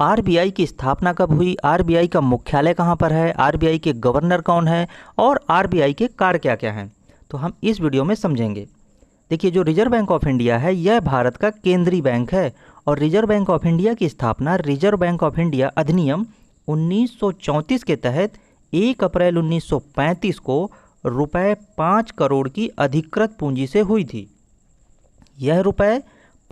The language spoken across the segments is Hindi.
आरबीआई की स्थापना कब हुई, आरबीआई का मुख्यालय कहाँ पर है, आरबीआई के गवर्नर कौन है और आरबीआई के कार्य क्या क्या हैं, तो हम इस वीडियो में समझेंगे। देखिए, जो रिजर्व बैंक ऑफ इंडिया है यह भारत का केंद्रीय बैंक है और रिजर्व बैंक ऑफ इंडिया की स्थापना रिजर्व बैंक ऑफ इंडिया अधिनियम 1934 के तहत 1 अप्रैल 1935 को रुपए 5 करोड़ की अधिकृत पूंजी से हुई थी। यह रुपए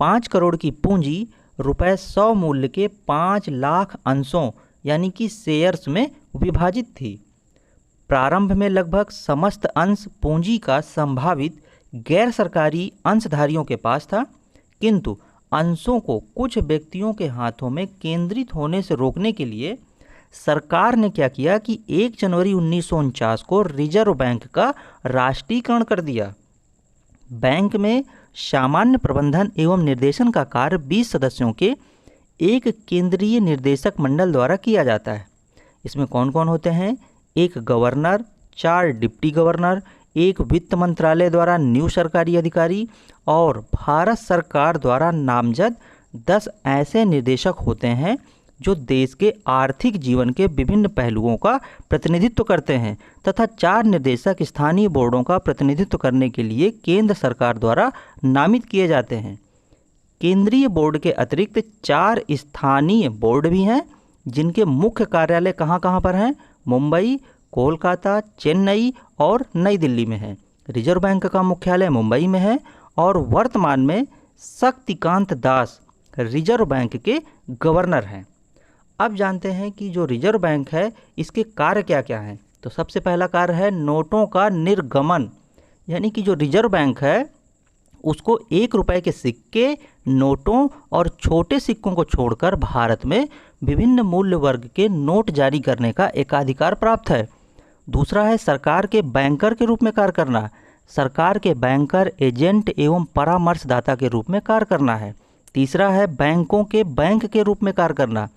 5 करोड़ की पूंजी रुपए 100 मूल्य के 5 लाख अंशों यानी कि शेयर्स में विभाजित थी। प्रारंभ में लगभग समस्त अंश पूंजी का संभावित गैर सरकारी अंशधारियों के पास था, किंतु अंशों को कुछ व्यक्तियों के हाथों में केंद्रित होने से रोकने के लिए सरकार ने क्या किया कि 1 जनवरी 1949 को रिजर्व बैंक का राष्ट्रीयकरण कर दिया। बैंक में सामान्य प्रबंधन एवं निर्देशन का कार्य 20 सदस्यों के एक केंद्रीय निर्देशक मंडल द्वारा किया जाता है। इसमें कौन कौन होते हैं? एक गवर्नर, 4 डिप्टी गवर्नर, एक वित्त मंत्रालय द्वारा नियुक्त सरकारी अधिकारी और भारत सरकार द्वारा नामजद 10 ऐसे निर्देशक होते हैं जो देश के आर्थिक जीवन के विभिन्न पहलुओं का प्रतिनिधित्व करते हैं तथा 4 निर्देशक स्थानीय बोर्डों का प्रतिनिधित्व करने के लिए केंद्र सरकार द्वारा नामित किए जाते हैं। केंद्रीय बोर्ड के अतिरिक्त 4 स्थानीय बोर्ड भी हैं जिनके मुख्य कार्यालय कहाँ कहाँ पर हैं? मुंबई, कोलकाता, चेन्नई और नई दिल्ली में है। रिजर्व बैंक का मुख्यालय मुंबई में है और वर्तमान में शक्तिकांत दास रिजर्व बैंक के गवर्नर हैं। अब जानते हैं कि जो रिजर्व बैंक है इसके कार्य क्या क्या हैं। तो सबसे पहला कार्य है नोटों का निर्गमन, यानी कि जो रिजर्व बैंक है उसको 1 रुपए के सिक्के, नोटों और छोटे सिक्कों को छोड़कर भारत में विभिन्न मूल्य वर्ग के नोट जारी करने का एकाधिकार प्राप्त है। दूसरा है सरकार के बैंकर के रूप में कार्य करना। सरकार के बैंकर, एजेंट एवं परामर्शदाता के रूप में कार्य करना है। तीसरा है बैंकों के बैंक के रूप में कार्य करना,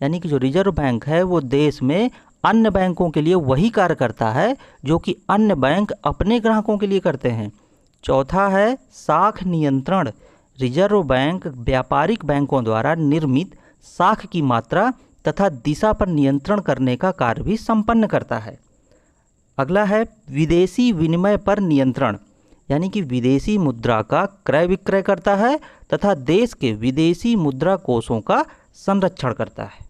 यानी कि जो रिजर्व बैंक है वो देश में अन्य बैंकों के लिए वही कार्य करता है जो कि अन्य बैंक अपने ग्राहकों के लिए करते हैं। चौथा है साख नियंत्रण। रिजर्व बैंक व्यापारिक बैंकों द्वारा निर्मित साख की मात्रा तथा दिशा पर नियंत्रण करने का कार्य भी संपन्न करता है। अगला है विदेशी विनिमय पर नियंत्रण, यानी कि विदेशी मुद्रा का क्रय विक्रय करता है तथा देश के विदेशी मुद्रा कोषों का संरक्षण करता है।